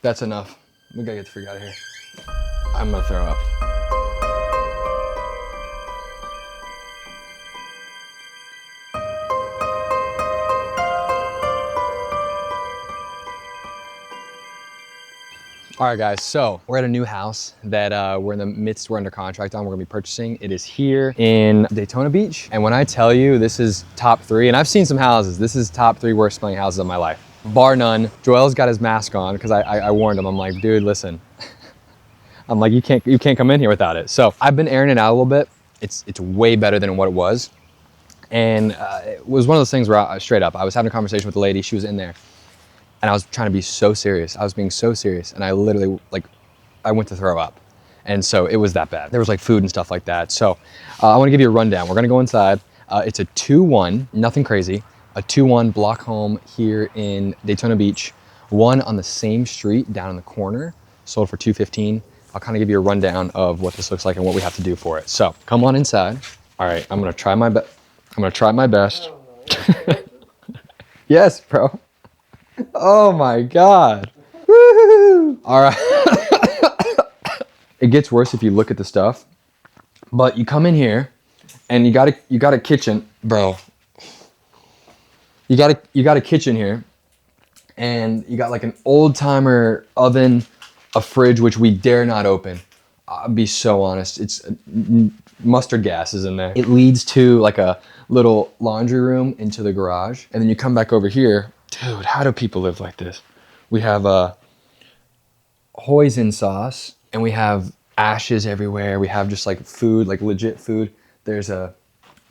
That's enough. We gotta get the freak out of here. I'm gonna throw up. All right, guys, so we're at a new house that we're under contract on. We're gonna be purchasing. It is here in Daytona Beach. And when I tell you this is top 3, and I've seen some houses, this is top 3 worst smelling houses of my life. Bar none. Joel's got his mask on because I warned him. I'm like, dude, listen. I'm like, you can't come in here without it. So I've been airing it out a little bit. It's way better than what it was. And it was one of those things where straight up, I was having a conversation with the lady, she was in there. And I was trying to be so serious. I was being so serious. And I literally, I went to throw up. And so it was that bad. There was like food and stuff like that. So I wanna give you a rundown. We're gonna go inside. It's a 2-1, nothing crazy. A 2-1 block home here in Daytona Beach. One on the same street down in the corner, sold for $215. I'll kind of give you a rundown of what this looks like and what we have to do for it. So come on inside. All right, I'm gonna try my best. Yes, bro. Oh my God. Woo-hoo-hoo. All right. It gets worse if you look at the stuff, but you come in here and you got a kitchen, bro. You got a kitchen here, and you got like an old timer oven, a fridge, which we dare not open. I'll be so honest. It's mustard gas is in there. It leads to like a little laundry room into the garage. And then you come back over here. Dude, how do people live like this? We have a hoisin sauce, and we have ashes everywhere. We have just like food, like legit food. There's a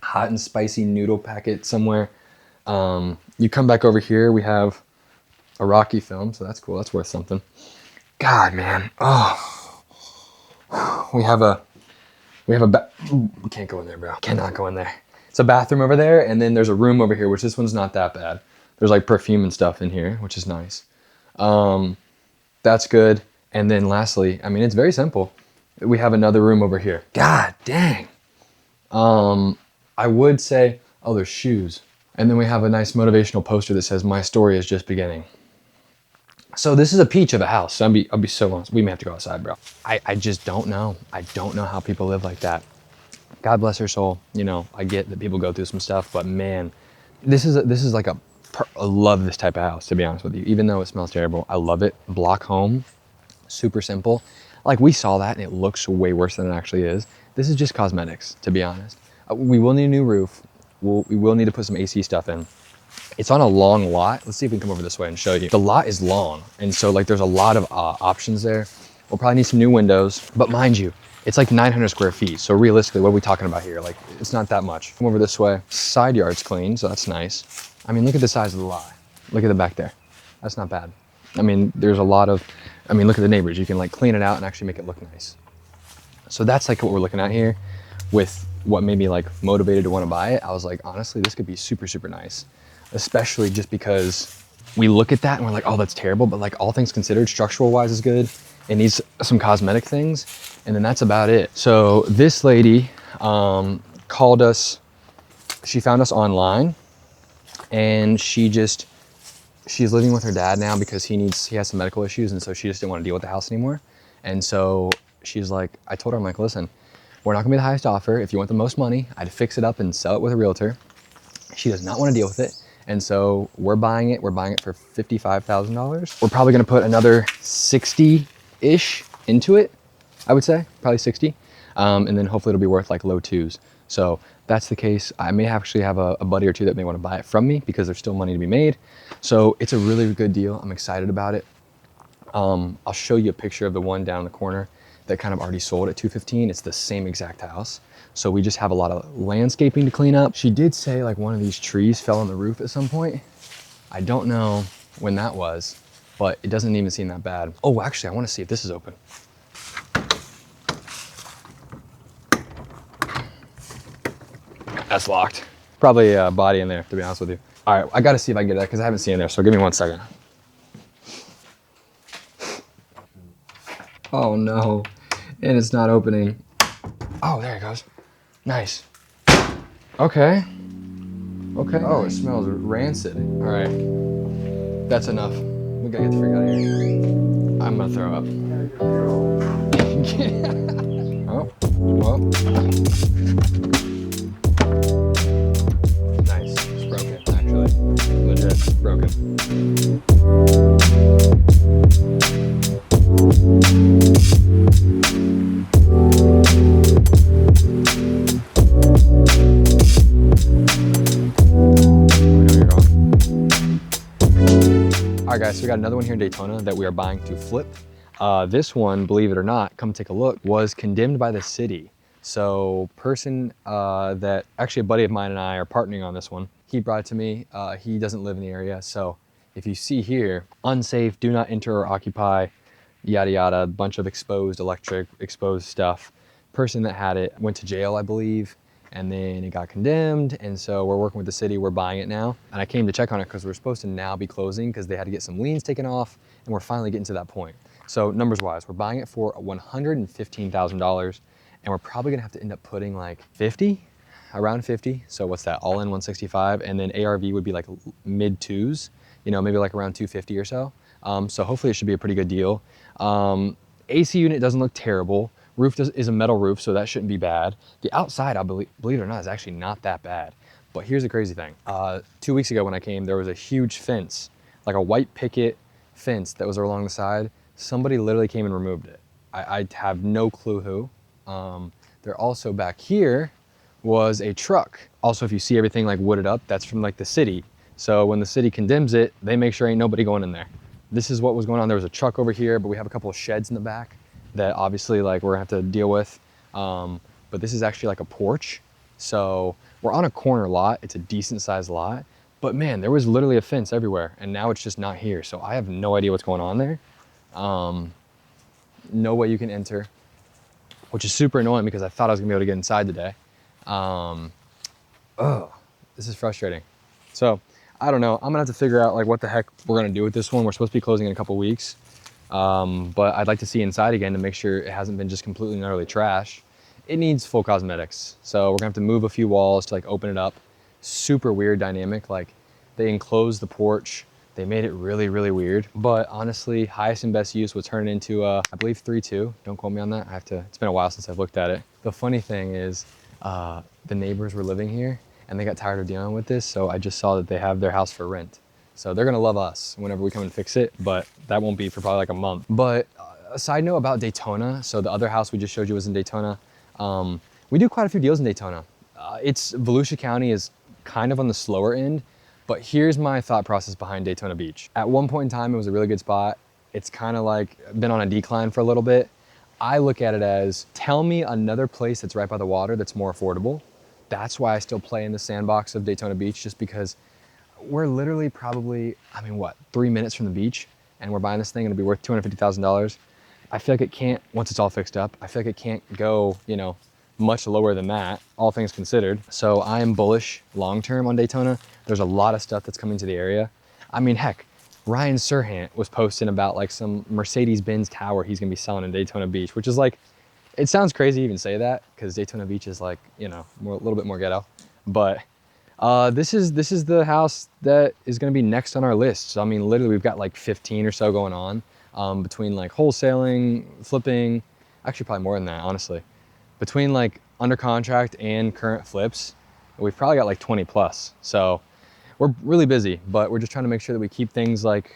hot and spicy noodle packet somewhere. You come back over here, we have a Rocky film, so that's cool. That's worth something. God, man. Oh, we can't go in there, bro. Cannot go in there. It's a bathroom over there, and then there's a room over here, which this one's not that bad. There's like perfume and stuff in here, which is nice. That's good. And then lastly, I mean, it's very simple. We have another room over here. God dang. I would say, oh, there's shoes. And then we have a nice motivational poster that says, "My story is just beginning." So this is a peach of a house. So I'll be so honest. We may have to go outside, bro. I just don't know. I don't know how people live like that. God bless her soul. You know, I get that people go through some stuff, but man, this is like I love this type of house, to be honest with you. Even though it smells terrible, I love it. Block home, super simple. Like we saw that and it looks way worse than it actually is. This is just cosmetics, to be honest. We will need a new roof. We will need to put some AC stuff in. It's on a long lot. Let's see if we can come over this way and show you. The lot is long, and so like there's a lot of options there. We'll probably need some new windows, but mind you, it's like 900 square feet. So realistically, what are we talking about here? Like, it's not that much. Come over this way. Side yard's clean, so that's nice. I mean, look at the size of the lot. Look at the back there. That's not bad. I mean, there's a lot of, I mean, look at the neighbors. You can like clean it out and actually make it look nice. So that's like what we're looking at here with what made me like motivated to want to buy it. I was like, honestly, this could be super, super nice, especially just because we look at that and we're like, oh, that's terrible. But like all things considered, structural wise is good. It needs some cosmetic things. And then that's about it. So this lady called us, she found us online, and she's living with her dad now because he has some medical issues. And so she just didn't want to deal with the house anymore. And so she's like, I told her, I'm like, listen, we're not gonna be the highest offer. If you want the most money, I'd fix it up and sell it with a realtor. She does not want to deal with it. And so we're buying it. We're buying it for $55,000. We're probably gonna put another 60-ish into it, I would say, probably 60. And then hopefully it'll be worth like low 2s. So that's the case. I may actually have a buddy or two that may want to buy it from me because there's still money to be made. So it's a really good deal. I'm excited about it. I'll show you a picture of the one down in the corner that kind of already sold at $215. It's the same exact house. So we just have a lot of landscaping to clean up. She did say like one of these trees fell on the roof at some point. I don't know when that was, but it doesn't even seem that bad. Oh, actually, I want to see if this is open. That's locked. Probably a body in there, to be honest with you. All right, I got to see if I can get that because I haven't seen it there. So give me 1 second. Oh no, and it's not opening. Oh, there it goes. Nice. Okay. Okay. Oh, it smells rancid. All right, that's enough. We gotta get the freak out of here. I'm gonna throw up. Oh, well. Nice. It's broken, actually. Legit broken. All right, guys, so we got another one here in Daytona that we are buying to flip. This one, believe it or not, come take a look, was condemned by the city. So person that, actually a buddy of mine and I are partnering on this one, he brought it to me. He doesn't live in the area. So if you see here, unsafe, do not enter or occupy, yada, yada, a bunch of exposed electric, exposed stuff. Person that had it went to jail, I believe, and then it got condemned. And so we're working with the city, we're buying it now. And I came to check on it because we're supposed to now be closing because they had to get some liens taken off, and we're finally getting to that point. So numbers wise, we're buying it for $115,000, and we're probably gonna have to end up putting like 50, around 50. So what's that, all in 165, and then ARV would be like mid twos, you know, maybe like around 250 or so. So hopefully it should be a pretty good deal. AC unit doesn't look terrible. Roof is a metal roof, so that shouldn't be bad. The outside, I believe it or not, is actually not that bad. But here's the crazy thing. 2 weeks ago when I came, there was a huge fence, like a white picket fence that was along the side. Somebody literally came and removed it. I have no clue who. There also back here was a truck. Also, if you see everything like wooded up, that's from like the city. So when the city condemns it, they make sure ain't nobody going in there. This is what was going on. There was a truck over here, but we have a couple of sheds in the back that obviously like we're gonna have to deal with. But this is actually like a porch. So we're on a corner lot. It's a decent sized lot, but man, there was literally a fence everywhere and now it's just not here. So I have no idea what's going on there. No way you can enter, which is super annoying because I thought I was gonna be able to get inside today. Oh, this is frustrating. So I don't know. I'm gonna have to figure out like what the heck we're gonna do with this one. We're supposed to be closing in a couple weeks. But I'd like to see inside again to make sure it hasn't been just completely and utterly trash. It needs full cosmetics. So we're gonna have to move a few walls to like open it up. Super weird dynamic. Like they enclosed the porch. They made it really, really weird. But honestly, highest and best use would turn it into, I believe 3-2. Don't quote me on that. It's been a while since I've looked at it. The funny thing is the neighbors were living here and they got tired of dealing with this. So I just saw that they have their house for rent. So they're gonna love us whenever we come and fix it, but that won't be for probably like a month. But a side note about Daytona. So the other house we just showed you was in Daytona. We do quite a few deals in Daytona. Volusia County is kind of on the slower end, but here's my thought process behind Daytona Beach. At one point in time, it was a really good spot. It's kind of like been on a decline for a little bit. I look at it as, tell me another place that's right by the water that's more affordable. That's why I still play in the sandbox of Daytona Beach, just because we're literally probably, 3 minutes from the beach, and we're buying this thing and it'll be worth $250,000. I feel like it can't, once it's all fixed up, I feel like it can't go, much lower than that, all things considered. So I am bullish long-term on Daytona. There's a lot of stuff that's coming to the area. Heck, Ryan Serhant was posting about like some Mercedes-Benz tower he's gonna be selling in Daytona Beach, which is like, it sounds crazy to even say that because Daytona Beach is like, a little bit more ghetto. But this is the house that is gonna be next on our list. So literally we've got like 15 or so going on between like wholesaling, flipping, actually probably more than that, honestly. Between like under contract and current flips, we've probably got like 20 plus. So we're really busy, but we're just trying to make sure that we keep things like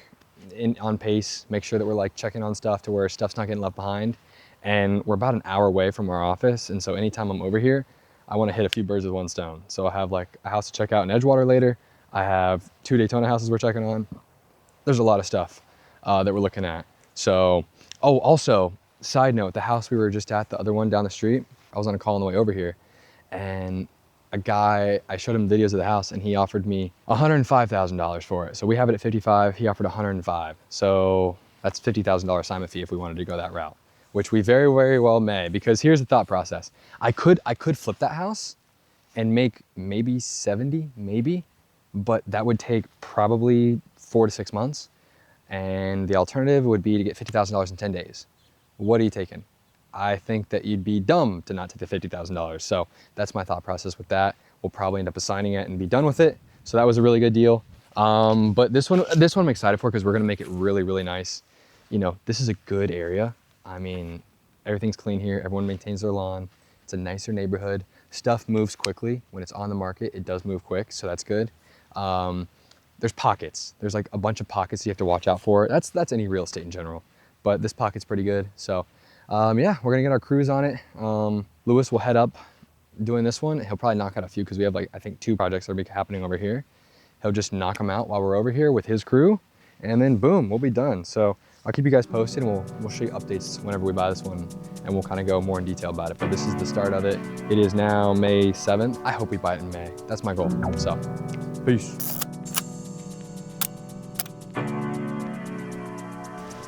on pace, make sure that we're like checking on stuff to where stuff's not getting left behind. And we're about an hour away from our office. And so anytime I'm over here, I want to hit a few birds with one stone. So I have like a house to check out in Edgewater later. I have 2 Daytona houses we're checking on. There's a lot of stuff that we're looking at. So, also, side note, the house we were just at, the other one down the street, I was on a call on the way over here, and a guy, I showed him videos of the house, and he offered me $105,000 for it. So we have it at 55, he offered 105. So that's $50,000 assignment fee if we wanted to go that route, which we very, very well may, because here's the thought process. I could flip that house and make maybe 70, maybe, but that would take probably 4 to 6 months. And the alternative would be to get $50,000 in 10 days. What are you taking? I think that you'd be dumb to not take the $50,000. So that's my thought process with that. We'll probably end up assigning it and be done with it. So that was a really good deal. But this one I'm excited for because we're gonna make it really, really nice. you know, this is a good area. I mean, everything's clean here. Everyone maintains their lawn. It's a nicer neighborhood. Stuff moves quickly. When it's on the market, it does move quick, so that's good. There's pockets. There's like a bunch of pockets you have to watch out for. That's any real estate in general, but this pocket's pretty good. So yeah, we're gonna get our crews on it. Lewis will head up doing this one. He'll probably knock out a few because we have like, I think 2 projects that'll be happening over here. He'll just knock them out while we're over here with his crew, and then boom, we'll be done. So I'll keep you guys posted, and we'll show you updates whenever we buy this one, and we'll kind of go more in detail about it. But this is the start of it. It is now May 7th. I hope we buy it in May. That's my goal. So, peace.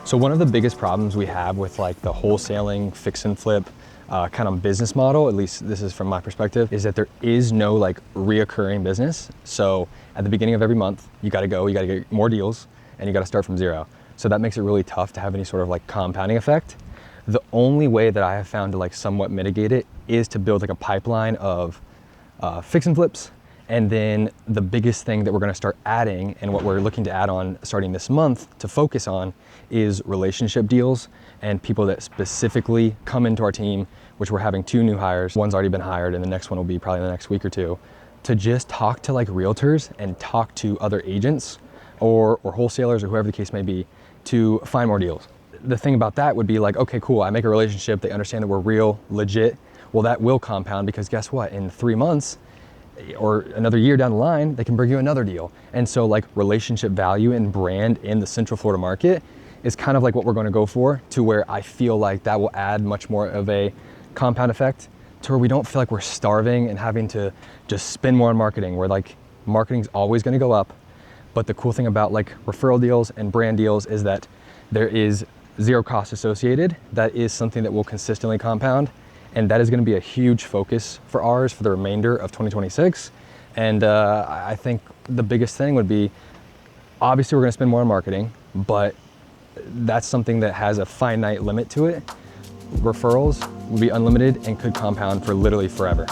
So one of the biggest problems we have with like the wholesaling, fix and flip kind of business model, at least this is from my perspective, is that there is no like reoccurring business. So at the beginning of every month, you gotta get more deals, and you gotta start from zero. So that makes it really tough to have any sort of like compounding effect. The only way that I have found to like somewhat mitigate it is to build like a pipeline of fix and flips. And then the biggest thing that we're gonna start adding, and what we're looking to add on starting this month to focus on, is relationship deals and people that specifically come into our team, which we're having 2 new hires. One's already been hired, and the next one will be probably in the next week or 2, to just talk to like realtors and talk to other agents or wholesalers or whoever the case may be to find more deals. The thing about that would be like, okay, cool, I make a relationship, they understand that we're real, legit. Well, that will compound, because guess what? In 3 months, or another year down the line, they can bring you another deal. And so like relationship value and brand in the Central Florida market is kind of like what we're going to go for, to where I feel like that will add much more of a compound effect, to where we don't feel like we're starving and having to just spend more on marketing, where like marketing's always going to go up. But the cool thing about like referral deals and brand deals is that there is 0 cost associated. That is something that will consistently compound. And that is going to be a huge focus for ours for the remainder of 2026. And I think the biggest thing would be, obviously we're going to spend more on marketing, but that's something that has a finite limit to it. Referrals will be unlimited and could compound for literally forever.